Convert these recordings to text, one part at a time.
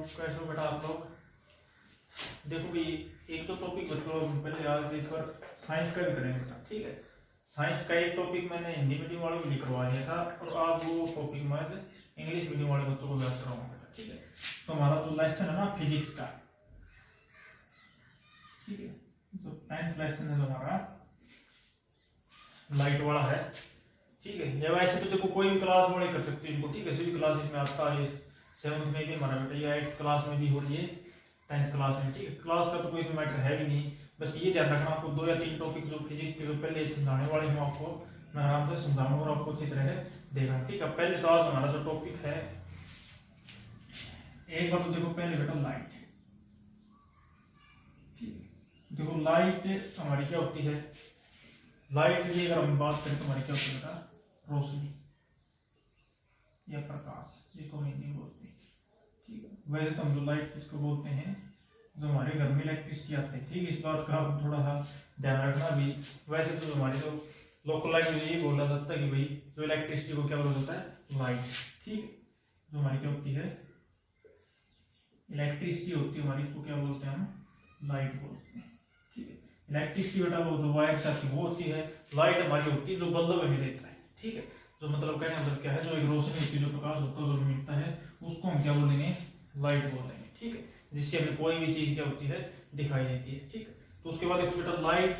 कैसे हो बेटा आप लोग? देखो भाई, एक तो टॉपिक बच्चों पहले याद देखकर साइंस का भी करेंगे बेटा, ठीक है। साइंस का एक टॉपिक मैंने हिंदी मीडियम वालों के लिए करवा दिया था और आज वो टॉपिक मैं इंग्लिश मीडियम वाले बच्चों को व्यास कराऊंगा बेटा, ठीक है। तो हमारा जो लेसन है ना फिजिक्स का, ठीक है, जो 10th लेसन है जो हमारा लाइट वाला है, ठीक है। या वैसे तो देखो कोई भी क्लास वाले कर सकते हैं इनको, ठीक है। सभी क्लासेस में आता है, 7th में भी हमारा बेटा, या 8th क्लास में भी हो रही है, 10th क्लास में, ठीक है। क्लास का तो कोई मैटर है भी नहीं, बस ये ध्यान रखना आपको 2 या 3 टॉपिक जो फिजिक्स के जो पहले समझाने वाले हूँ आपको, मैं आराम से समझाऊंगा और आपको अच्छी तरह देखना, ठीक है। पहले तो आज हमारा जो टॉपिक है, एक बार तो देखो पहले बेटा लाइट, ठीक है। देखो लाइट हमारी क्या होती है, लाइट की अगर हम बात करें तो हमारी क्या होती है बेटा, रोशनी या प्रकाश, जिसको हम हिंदी में बोलते हैं, ठीक है। वैसे तो हम जो लाइट किसको बोलते हैं, जो हमारे घर में इलेक्ट्रिसिटी आती है, ठीक है। इस बात का आप थोड़ा सा ध्यान रखना भी। वैसे तो हमारी जो लोकल लैंग्वेज में ये बोला जाता है कि भाई जो इलेक्ट्रिसिटी को क्या बोला जाता है, लाइट, ठीक है। जो हमारी क्या होती है, इलेक्ट्रिसिटी होती है हमारी, इसको क्या बोलते हैं हम, लाइट बोलते हैं, ठीक है। इलेक्ट्रिसिटी बेटा वो जो वायर से आती है वो होती है, लाइट हमारी होती है जो बल्ब में देता है, ठीक है। जो मतलब कहने मतलब क्या है, जो एक रोशनी होती है, जो प्रकाश होता है, जो मिलता है, उसको हम क्या बोलेंगे, लाइट बोलेंगे, ठीक है। जिससे हमें कोई भी चीज क्या होती है, दिखाई देती है, ठीक है। तो उसके बाद एक बेटा लाइट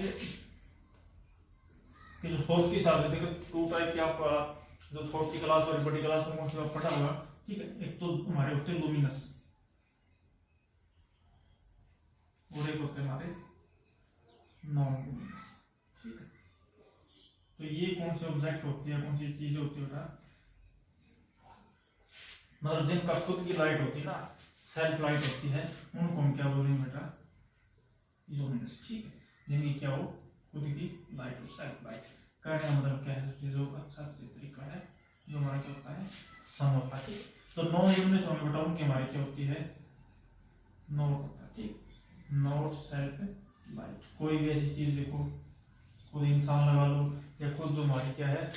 के जो सोर्स की हिसाब से देखो 2 टाइप की, आपका जो छोटी क्लास और बड़ी क्लास में कौन सी पढ़ा होगा, ठीक है। एक तो हमारे होते हैं लुमिनस और एक होते हैं हमारे नॉन लुमिनस, ठीक है। तो ये कौन से ऑब्जेक्ट होती है, कौन सी चीजें होती है बेटा, मतलब जिनका खुद की लाइट होती है ना, सेल्फ लाइट होती है, उनको हम क्या बोलेंगे बेटा, लुमिनस, ठीक है। जिनकी क्या हो, खुद की लाइट हो, सेल्फ लाइट। कहने का मतलब क्या है, चीजों का अच्छा तरीका है, जो हमारा क्या होता है, सन होता है, ठीक। तो नॉन लुमिनस होने बेटा उनकी हमारी क्या होती है, नॉट होता है, ठीक, नॉट सेल्फ लाइट। कोई भी ऐसी चीज देखो, खुद इंसान लगा लो, या खुद जो हमारी क्या है,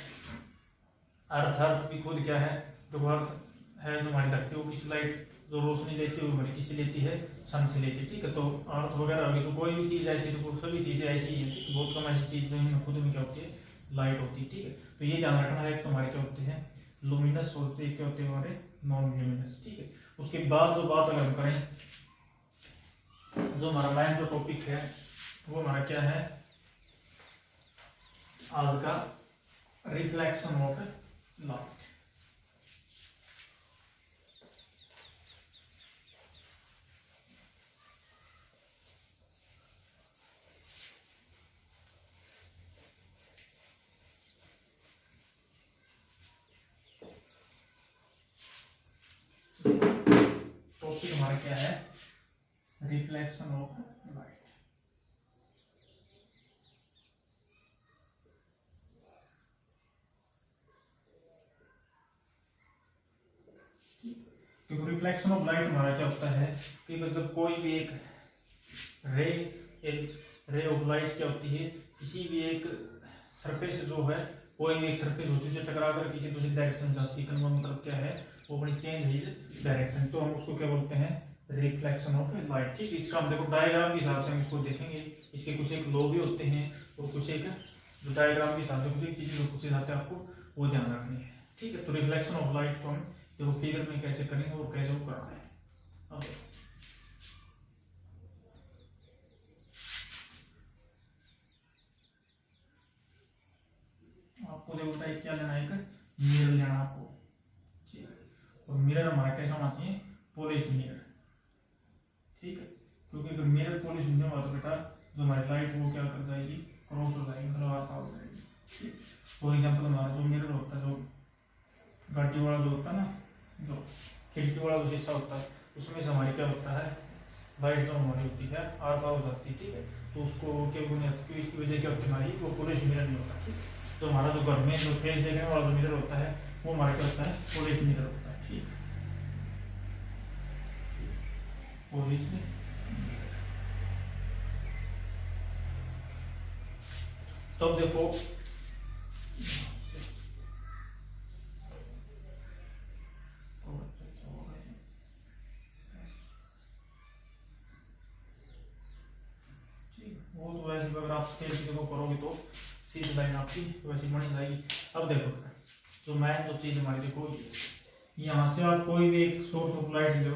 अर्थ भी खुद क्या है, जो अर्थ है जो हमारी धरती, वो किस लाइट जो रोशनी लेती है वो हमारी किसी लेती है, सन से लेती है, ठीक है। तो अर्थ वगैरह होगी, तो कोई भी चीज ऐसी, तो सभी चीजें ऐसी ही है, बहुत कम ऐसी चीज जो खुद में क्या होती है, लाइट होती है, ठीक है। तो ये ध्यान रखना है, एक तो हमारे क्या होते हैं लुमिनस होते हैं, क्या होते हैं हमारे नॉन लुमिनस, ठीक है। उसके बाद जो बात अगर हम करें, जो हमारा मेन जो टॉपिक है वो हमारा क्या है आज का, रिफ्लेक्शन ऑफ लाइट। टॉपिक हमारा क्या है, रिफ्लेक्शन ऑफ लाइट। तो रिफ्लेक्शन ऑफ लाइट हमारा क्या होता है कि मतलब कोई भी एक रे ऑफ लाइट क्या होती है, किसी भी एक सरफेस जो है, कोई भी एक सरफेस होती है, उसे टकरा कर किसी दूसरी डायरेक्शन जाती है, मतलब क्या है, वो अपनी चेंज है डायरेक्शन, तो हम उसको क्या बोलते हैं, रिफ्लेक्शन ऑफ लाइट, ठीक। इसका हम देखो डायग्राम के हिसाब से हम इसको देखेंगे, इसके कुछ एक लॉ भी होते हैं और कुछ एक जो डायग्राम के हिसाब से कुछ एक चीजें जो पूछे जाते हैं आपको वो ध्यान रखनी है, ठीक है। तो रिफ्लेक्शन ऑफ लाइट को हम देखो फिगर में कैसे करेंगे और कैसे वो करना है। आपको देखो बताइए क्या लेना है, एक मिरर लेना आपको, ठीक है। और मिरर हमारा कैसा होना चाहिए, पॉलिश मिरर, ठीक है। क्योंकि अगर मिरर पॉलिश नहीं हुआ तो बेटा जो हमारी लाइट वो क्या कर जाएगी, क्रॉस हो जाएगी, मतलब आर पार हो जाएगी, ठीक। फॉर एग्जाम्पल हमारा जो मिरर होता है, जो गाड़ी वाला जो होता है ना, जो खिड़की वाला जो शीशा होता है, उसमें से हमारी क्या होता है, लाइट जो हमारी होती है आर पार हो जाती है, ठीक है। तो उसको क्या बोलते हैं, इसकी वजह क्या होती है हमारी, वो पॉलिश मिरर नहीं होता, ठीक। तो हमारा जो घर में जो फेस देखने वाला जो मिरर होता है वो हमारा क्या होता है, पॉलिश मिरर होता है, ठीक। पॉलिश तो देखो वो तो वैसे अगर आप स्केल की देखो करोगे तो सीधी लाइन आपकी वैसी बनी जाएगी। अब देखो जो मैन जो चीज हमारी देखो यहाँ से आप कोई भी एक सोर्स ऑफ लाइट लो,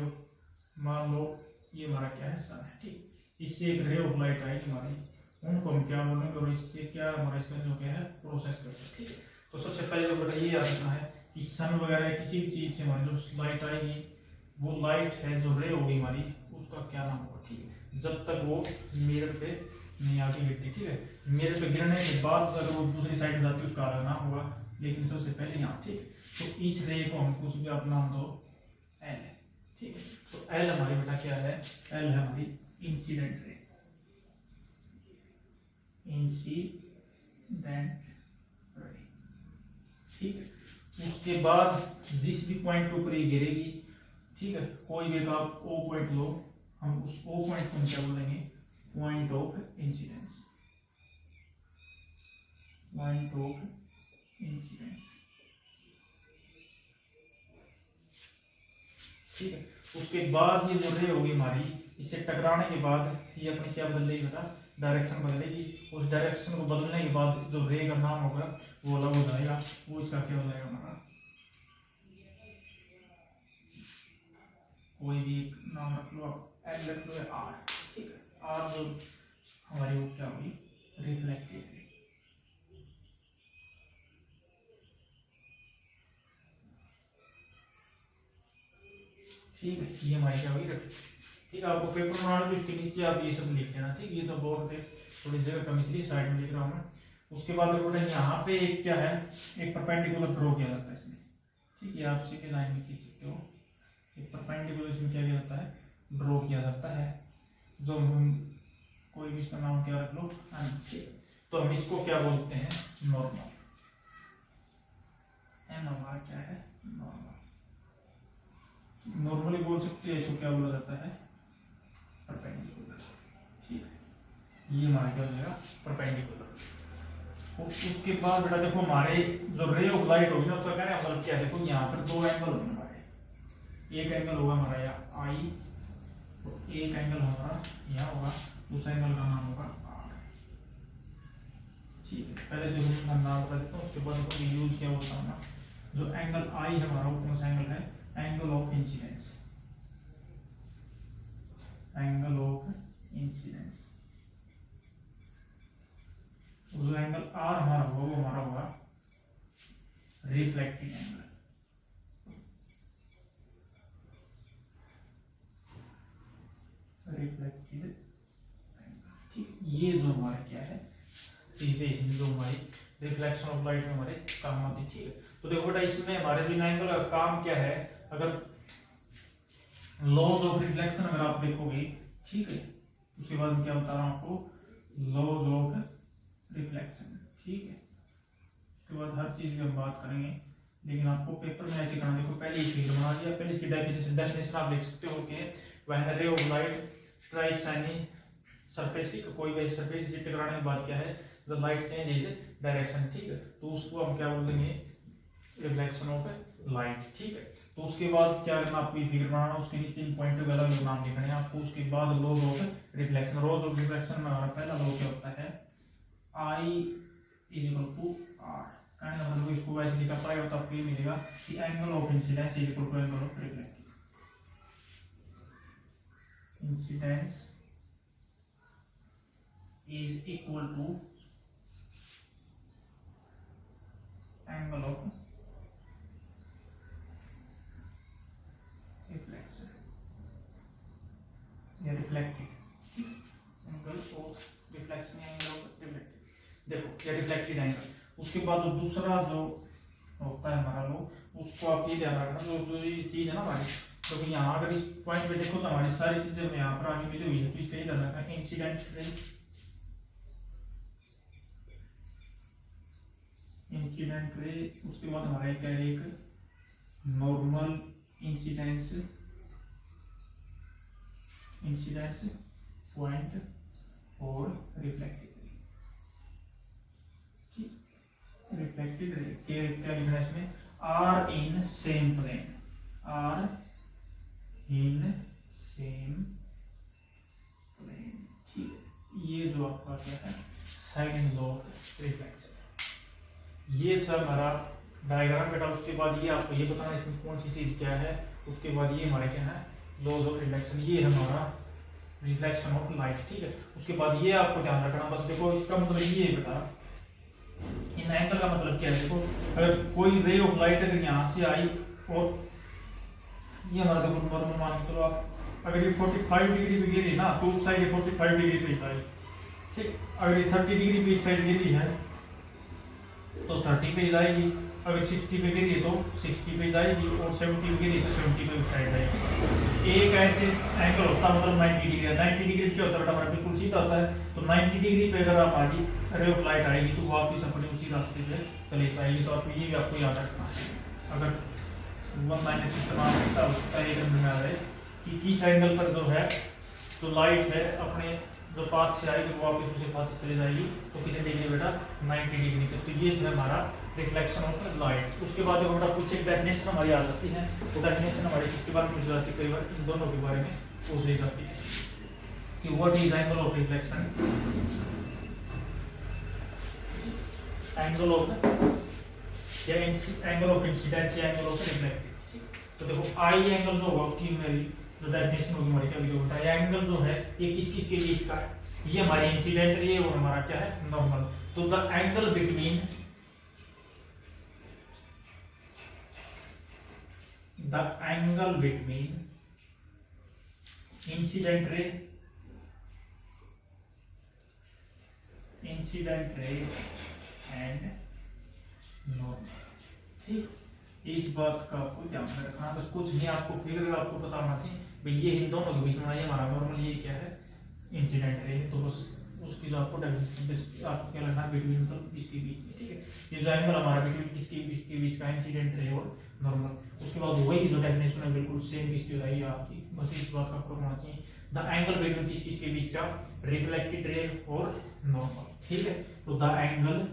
मान लो ये हमारा क्या है सन है, ठीक, इससे एक रे ऑफ लाइट आएगी हमारी, उनको हम क्या बोलेंगे और इससे क्या हमारा इसमें जो क्या है प्रोसेस करते हैं, ठीक है। तो सबसे पहले जो बेटा ये याद रखना है कि सन वगैरह किसी भी चीज से हमारी जो लाइट आएगी वो लाइट है जो रे होगी हमारी उसका क्या नाम होगा, ठीक है, जब तक वो मिरर पे नहीं आती गिरती, ठीक है। मिरर पे गिरने के बाद अगर वो दूसरी साइड में जाती है उसका अलग नाम होगा, लेकिन सबसे पहले यहाँ, ठीक। तो इस रे को हम कुछ भी आप नाम दो एल है, ठीक है। तो एल हमारी बेटा क्या है, एल है हमारी इंसिडेंट रे, इंसिडेंट रे, ठीक है। उसके बाद जिस भी पॉइंट के ऊपर ये गिरेगी, ठीक है, कोई भी आप ओ पॉइंट लो, हम उस ओ पॉइंट को क्या बोलेंगे, point of incidence, point of incidence, ठीक है। उसके बाद ये जो रे होगी हमारी, इसे टकराने के बाद ये अपनी क्या बदलेगी बेटा, डायरेक्शन बदलेगी। उस डायरेक्शन को बदलने के बाद जो रे का नाम होगा वो अलग हो जाएगा, वो इसका क्या हो जाएगा हमारा, कोई भी नाम रख लो, एल रख लो या आर, ठीक है। आर जो हमारी वो क्या होगी, रिफ्लेक्टेड, ठीक है। ये हमारी क्या होगी, ठीक है। आपको पेपर बनाना तो इसके नीचे आप ये सब लिख देना, ठीक। ये तो बोर्ड पे थोड़ी जगह कम इसलिए साइड में लिख रहा हूँ मैं। उसके बाद बेटा यहाँ पे एक क्या है, एक परपेंडिकुलर ड्रॉ किया जाता है इसमें, ठीक है। आप सीधे लाइन में खींच सकते हो, एक परपेंडिकुलर इसमें क्या किया जाता है, ड्रॉ किया जाता है, जो हम कोई भी इसका नाम क्या रख लो, ठीक। तो हम इसको क्या बोलते हैं, नॉर्मल, एन हमारा क्या है, नॉर्मल, नॉर्मली बोल सकते हैं। इसको क्या बोला जाता है, परपेंडिकुलर, ठीक है। ये हमारा क्या हो जाएगा, परपेंडिकुलर। उसके बाद बेटा देखो हमारे जो रे ऑफ लाइट होगी ना, उसका कहने का मतलब क्या है, देखो यहाँ पर दो एंगल होंगे हमारे, एक एंगल होगा हमारा यहाँ आई, एक एंगल हमारा यहाँ होगा, उस एंगल का नाम होगा आर, ठीक है। पहले जो मैं नाम बता देता हूँ, उसके बाद यूज क्या होता है ना, जो एंगल आई है हमारा वो कौन सा एंगल है, angle of incidence, angle of incidence. जो एंगल आर हमारा होगा वो हमारा होगा रिफ्लेक्टिंग एंगल, रिफ्लेक्टेड एंगल, ठीक। ये जो हमारा क्या है, सीधे इसमें जो हमारी रिफ्लेक्शन ऑफ लाइट में हमारे काम आती है, ठीक है। तो देखो बेटा इसमें हमारे जो एंगल का काम क्या है, अगर लॉज ऑफ रिफ्लेक्शन अगर आप देखोगे, ठीक है, उसके बाद क्या बता रहा हूं आपको, लॉज ऑफ रिफ्लेक्शन, ठीक है। उसके बाद हर चीज की हम बात करेंगे, लेकिन आपको पेपर में ऐसे करना, देखो पहले ये फिगर बना दिया, पहले इसकी डेफिनेशन आप लिख सकते हो कि when the ray of light strikes any surface, की कोई भी सरफेस से टकराने के बाद क्या है, the light change is direction, ठीक है। तो उसको हम क्या बोलेंगे, रिफ्लेक्शन ऑफ लाइट, ठीक है। तो उसके बाद क्या करना, आपको ये फिगर बनाना, उसके नीचे पॉइंट पे अलग नाम लिखना है आपको। उसके बाद laws of reflection, laws of reflection में हमारा पहला लॉ क्या होता है, I is equal to R, कहने का मतलब इसको वैसे लिखा पाएगा तो आपको ये मिलेगा कि angle of incidence is equal to angle of reflection, incidence is equal to angle of reflection या reflected angle of reflection या angle of reflected, देखो ये reflected angle। उसके बाद जो दूसरा जो होता है हमारा लो, उसको आप ये ध्यान रखना, जो ये चीज है ना हमारी, क्योंकि यहाँ अगर इस पॉइंट पे देखो तो हमारी सारी चीजें यहाँ पर आगे मिली हुई है, तो इसका ये ध्यान रखना, इंसिडेंट रे, इंसिडेंट रे। उसके बाद हमारा क्या है, एक नॉर्मल इंसिडेंस, इंसिडेंस पॉइंट और रिफ्लेक्टेड रे, ठीक। रिफ्लेक्टेड रे के क्या लिखना है इसमें, are in same plane, are in same plane, ठीक है। ये जो आपका क्या है सेकंड लॉ ऑफ रिफ्लेक्शन। ये था हमारा डायग्राम बेटा। उसके बाद ये आपको ये बताना इसमें कौन सी चीज क्या है। उसके बाद ये हमारे क्या है लॉज ऑफ रिफ्लेक्शन, ये है हमारा रिफ्लेक्शन ऑफ लाइट, ठीक है। उसके बाद ये आपको ध्यान रखना, बस देखो इसका मतलब ये है बेटा, इन एंगल का मतलब क्या है। देखो अगर कोई रे ऑफ लाइट अगर यहाँ से आई और ये हमारा देखो नॉर्मल मान के चलो आप, अगर ये 45 डिग्री पे गिरी ना तो उस साइड ये 45 डिग्री पे जाएगी, ठीक। अगर ये 30 डिग्री पे इस साइड गिरी है तो 30 पे जाएगी, अगर 60 पे गिरी है तो 60 पे जाएगी, और 70 पे गिरी है तो 70 पे उस साइड जाएगी। एक ऐसे एंगल होता है मतलब 90 डिग्री है। 90 डिग्री क्या होता है बेटा हमारा बिल्कुल सीधा होता है। तो 90 डिग्री पे अगर आप आगे रे ऑफ लाइट आएगी तो वापिस अपने उसी रास्ते पे चली जाएगी। तो आप ये भी आपको याद रखना है। अगर 1 इस्तेमाल करता उसका एक नंबर में आ रहा है कि किस एंगल पर जो है तो लाइट है अपने जो पाथ से आएगी वो वापस उसे पाथ से चली जाएगी। तो कितने डिग्री बेटा 90 डिग्री पे। तो ये जो है हमारा रिफ्लेक्शन ऑफ लाइट। उसके बाद जो बेटा कुछ एक डेफिनेशन हमारी आ जाती है, वो डेफिनेशन हमारी किसके बारे में पूछ जाती है, कई बार इन दोनों के बारे में पूछ ली जाती है कि what is angle of reflection, angle of या एंगल ऑफ इंसिडेंस या एंगल ऑफ रिफ्लेक्टिव। तो देखो आई एंगल जो होगा उसकी मेरी जो डेफिनेशन होगी हमारी क्या जो होता है एंगल जो है ये किस किस के बीच का है, ये हमारी इंसिडेंट रे और हमारा क्या है नॉर्मल। तो the angle between incident ray and normal, ठीक। इस बात का आपको ध्यान में रखना, बस कुछ नहीं आपको फिर आपको पता होना चाहिए भाई ये इन दोनों के बीच में ये हमारा नॉर्मल ये क्या है इंसिडेंट रे। तो बस उसकी जो आपको डेफिनेशन आपको क्या लगना है बिटवीन मतलब इसके बीच में, ठीक है। ये जो एंगल हमारा बिटवीन इसके बीच का इंसिडेंट रे और नॉर्मल। उसके बाद वही जो डेफिनेशन है बिल्कुल सेम इसकी हो जाएगी आपकी। बस इस बात का आपको होना चाहिए द एंगल बिटवीन किसके बीच का रिफ्लेक्टेड रे और नॉर्मल, ठीक है। तो the angle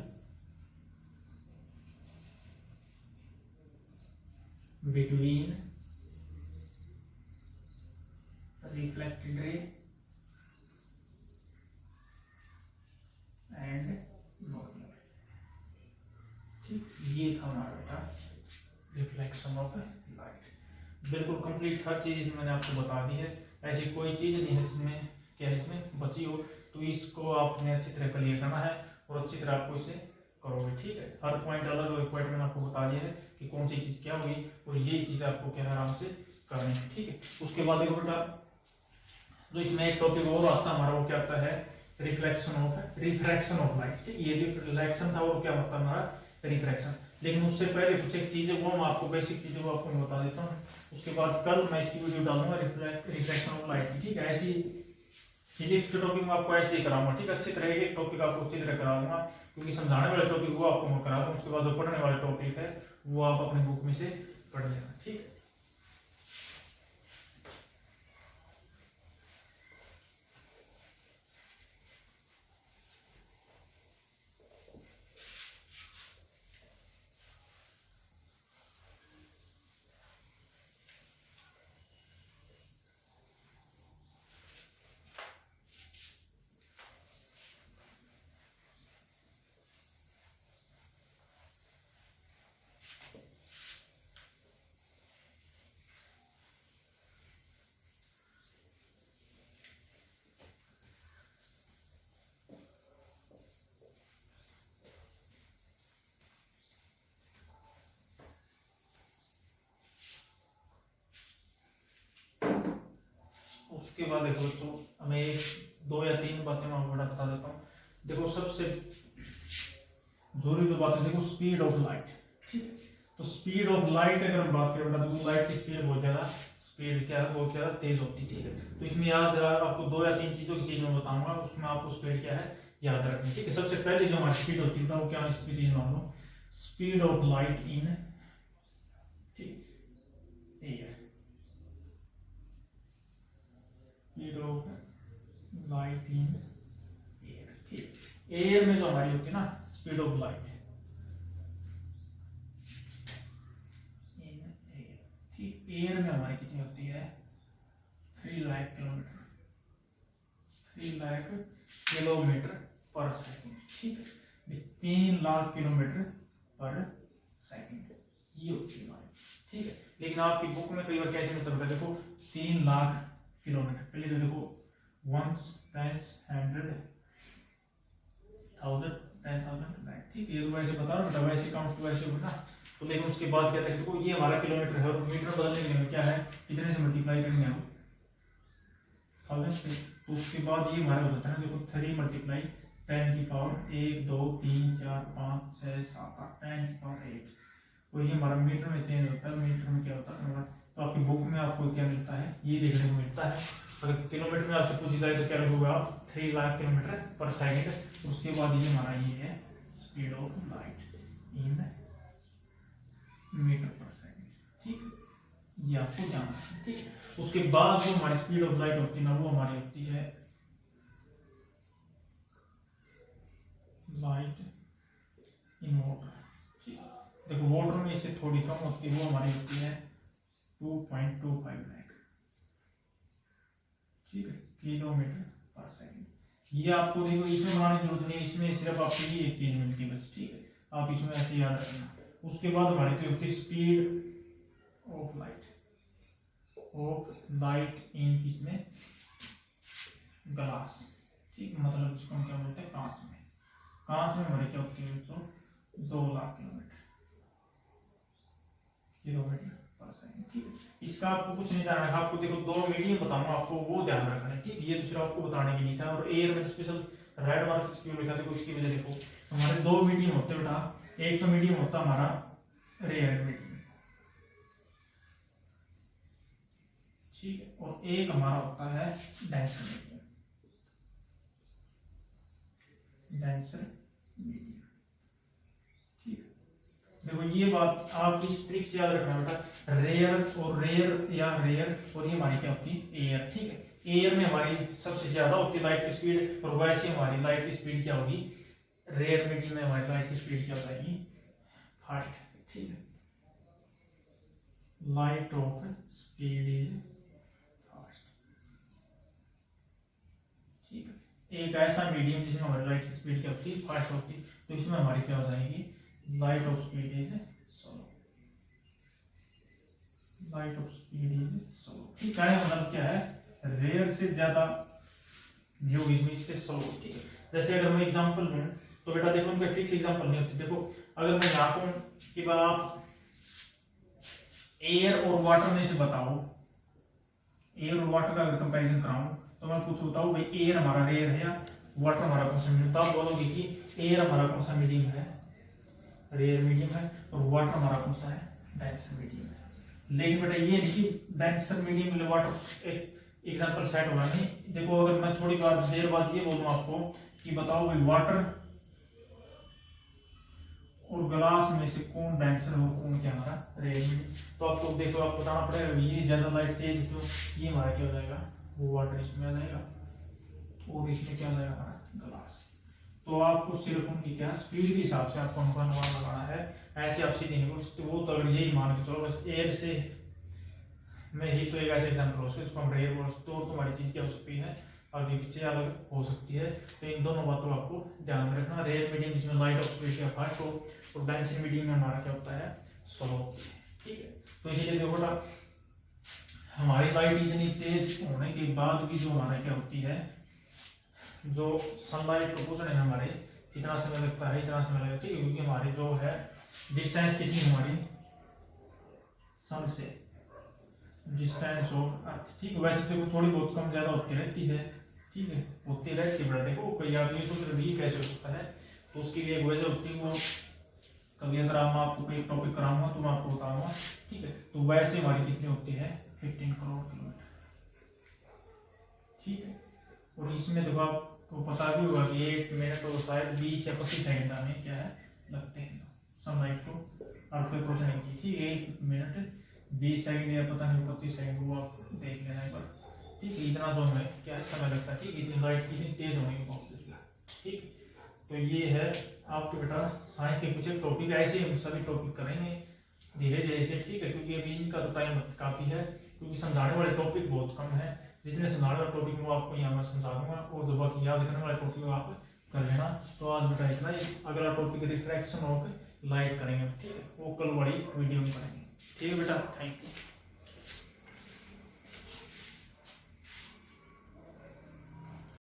between reflected ray and normal, ठीक। ये था हमारा बेटा रिफ्लेक्शन ऑफ लाइट। बिल्कुल कंप्लीट हर चीज मैंने आपको बता दी है, ऐसी कोई चीज नहीं है जिसमें क्या इसमें बची हो। तो इसको आपने अच्छी तरह क्लियर करना है और अच्छी तरह आपको इसे करोगे, ठीक है। हर पॉइंट अलग अलग पॉइंट मैंने आपको बता दिया है कि कौन सी चीज क्या होगी और यही चीज आपको क्या है आराम से करनी है, ठीक है। उसके बाद देखो बेटा जो इसमें एक टॉपिक और आता है हमारा वो क्या आता है रिफ्रैक्शन ऑफ लाइट, ठीक। ये रिफ्लेक्शन था और क्या होता है हमारा रिफ्रैक्शन। लेकिन उससे पहले कुछ एक चीजें वो मैं आपको बेसिक चीजें वो आपको मैं बता देता हूँ। उसके बाद कल मैं इसकी वीडियो डालूंगा रिफ्लेक्शन ऑफ लाइट, ठीक है। ऐसी फिजिक्स के टॉपिक में आपको ऐसे ही कराऊंगा, ठीक है। अच्छी तरह एक टॉपिक आपको अच्छी तरह कराऊंगा क्योंकि समझाने वाले टॉपिक वो आपको मैं करा दूं। उसके बाद जो पढ़ने वाले टॉपिक है वो आप अपने बुक में से पढ़ लेना, ठीक है। उसके बाद देखो तो हमें 2 या 3 बातें मैं आपको बता देता हूँ। देखो सबसे जरूरी जो बात है देखो स्पीड ऑफ लाइट, ठीक है। तो स्पीड ऑफ लाइट अगर हम बात करें तो लाइट की स्पीड बहुत ज्यादा स्पीड क्या है बहुत ज्यादा तेज होती है, ठीक है। तो इसमें याद आपको 2 या 3 चीजों की चीज मैं बताऊंगा, उसमें आपको स्पीड क्या है याद रखनी, ठीक है। सबसे पहले जो हमारी स्पीड होती है वो क्या इसकी चीज मान लो speed of light in air, speed of light in air, ठीक। एयर में जो हमारी होती है ना speed of light in air, ठीक। एयर में हमारी कितनी होती है 3 लाख किलोमीटर, 3 लाख किलोमीटर पर सेकंड, ठीक है। 3 लाख किलोमीटर पर सेकंड ये होती है हमारी, ठीक है। लेकिन आपकी बुक में कई बार कैसे मतलब देखो 3 लाख किलोमीटर, पहले तो देखो 1 10 100 1000 10,000, ठीक है। ये तो वैसे बता रहा हूँ, वैसे काउंट तो वैसे होगा ना। तो लेकिन उसके बाद क्या है, देखो ये हमारा किलोमीटर है और मीटर बदलने के लिए क्या है, कितने से मल्टीप्लाई करेंगे हम 1000 से। तो उसके बाद ये हमारा हो जाता है ना, देखो 3 मल्टीप्लाई 10 की पावर 1 2 3 4 5 6 7 8 10 की पावर 8। तो ये हमारा मीटर में चेंज होता है, मीटर में क्या होता है। तो आपकी बुक में आपको क्या मिलता है, ये देखने को मिलता है। अगर किलोमीटर में आपसे पूछी जाए तो क्या लिखोगे आप, 3 लाख किलोमीटर पर सेकंड। उसके बाद ये हमारा ये है speed of light in metre per second, ठीक है। ये आपको जानना है, ठीक है। उसके बाद जो हमारी स्पीड ऑफ लाइट होती है ना, वो हमारी होती है लाइट इन वाटर, ठीक है। देखो वाटर में इससे थोड़ी कम होती है, वो हमारी होती है 2.25 लाख, ठीक है, किलोमीटर पर सेकंड। ये आपको देखो इसमें बनाने की जरूरत नहीं है, इसमें सिर्फ आपको ये एक चीज मिलती है बस, ठीक है। आप इसमें ऐसे याद रखना। उसके बाद हमारी तो होती है स्पीड ऑफ लाइट इन किसमें, ग्लास, ठीक है। मतलब इसको हम क्या बोलते हैं, कांच में। कांच में हमारी क्या होती है बच्चों, 2 लाख किलोमीटर पर सेकंड, ठीक है। इसका आपको कुछ नहीं जानना है, आपको देखो 2 मीडियम बताऊंगा आपको, वो ध्यान रखना है, ठीक। ये दूसरा आपको बताने के लिए था। और एयर में स्पेशल रेड मार्क क्यों लिखा, देखो इसकी वजह देखो हमारे 2 मीडियम होते हैं बेटा। एक तो मीडियम होता है हमारा रेयर मीडियम, ठीक है। और एक हमारा होता है डेंसर मीडियम, डेंसर मीडियम, ठीक है। देखो ये बात आप इस ट्रिक से याद रखना बेटा, रेयर या रेयर और ये हमारी क्या होती है, एयर, ठीक है। एयर में हमारी सबसे ज्यादा होती है लाइट की स्पीड, और वैसे हमारी लाइट की स्पीड क्या होगी, रेयर मीडियम में हमारी लाइट की स्पीड क्या हो जाएगी, फास्ट, ठीक है। Light of speed is fast, ठीक है। एक ऐसा मीडियम जिसमें हमारी लाइट की स्पीड क्या होती है, फास्ट होती है। तो इसमें हमारी क्या हो जाएगी, light of speed is slow, light of speed is slow, ठीक है। मतलब क्या है, रेयर से ज्यादा जो इसमें इससे स्लो होती है। जैसे अगर मैं एग्जांपल दूं तो बेटा देखो उनका फिक्स एग्जांपल नहीं होती। देखो अगर मैं यहाँ कहूं कि आप एयर और वाटर में से बताओ, एयर और वाटर का अगर कंपैरिजन कराऊं तो मैं कुछ बताऊं भाई एयर हमारा रेयर है या वाटर हमारा कौन सा मीडियम, तो आप बोलोगे कि एयर हमारा कौन सा मीडियम है, रेयर मीडियम है, और वाटर हमारा कौन सा है, डेंसर मीडियम है। लेकिन बेटा ये नहीं डेंसर मीडियम में वाटर एक एग्जांपल सेट होगा नहीं। देखो अगर मैं थोड़ी देर बाद ये बोलूं आपको कि बताओ भाई वाटर और ग्लास में से कौन डेंसर और कौन क्या हमारा रेयर मीडियम, तो आपको देखो आप बताना पड़ेगा ये ज्यादा लाइट तेज तो ये हमारा क्या हो जाएगा, वो वाटर इसमें आ जाएगा और इसमें क्या हो जाएगा हमारा ग्लास। तो आपको सिर्फ उनकी क्या स्पीड के हिसाब से आपको उनका अनुमान लगाना है, ऐसे आप सीधे नहीं। तो वो तो अगर यही मान के चलो बस एयर से मैं ही तो एक ऐसे एग्जाम्पल हो सकता है, इसको हम रेयर बोल सकते, और तुम्हारी चीज क्या हो सकती है आगे पीछे अलग हो सकती है। तो इन दोनों बातों आपको ध्यान में रखना। रेयर मीडियम जिसमें लाइट ऑफ स्पीड का फास्ट हो, और डेंसर मीडियम में हमारा क्या होता है, स्लो, ठीक है। तो इसलिए देखो बेटा हमारी लाइट इतनी तेज होने के बाद भी जो हमारा क्या होती है, जो सनलाइट को पहुंचने में हमारे कितना समय लगता है, इतना समय लगता है, क्योंकि हमारी जो है डिस्टेंस कितनी हमारी सन से, डिस्टेंस ऑफ अर्थ, ठीक है। वैसे तो थोड़ी बहुत कम ज्यादा होती रहती है, ठीक है, होती रहती है बड़ा। देखो कोई आप ये सोच रहे कैसे हो सकता है, तो उसकी भी एक वजह होती है। वो कभी अगर मैं आपको कोई टॉपिक कराऊंगा तो मैं आपको बताऊंगा, ठीक है। तो वैसे हमारी कितनी होती है, 15 करोड़ किलोमीटर, ठीक है। और इसमें देखो आपको पता भी होगा कि 1 मिनट और शायद 20 या 25 सेकंड हमें क्या है लगते हैं सनलाइट को अर्थ पे पहुंचने की, ठीक है। 1 मिनट 20 सेकंड या पता नहीं 25 सेकंड, वो आप देख लेना एक बार, ठीक है। इतना जो हमें क्या है समय लगता है, ठीक है, इतनी लाइट कितनी तेज होने की पॉसिबिलिटी है, ठीक। तो ये है आपके बेटा साइंस के कुछ टॉपिक, ऐसे हम सभी टॉपिक करेंगे धीरे धीरे से, ठीक है, क्योंकि अभी इनका तो टाइम काफी है, क्योंकि समझाने वाले टॉपिक बहुत कम है। जितने समझाने वाले टॉपिक वो आपको यहाँ मैं समझा दूंगा, और जो बाकी याद रखने वाले टॉपिक आप कर लेना। तो आज बेटा इतना ही, अगला टॉपिक रिफ्रैक्शन ऑफ लाइट करेंगे, ठीक है, वो कल बड़ी वीडियो में करेंगे। ठीक है बेटा, थैंक यू।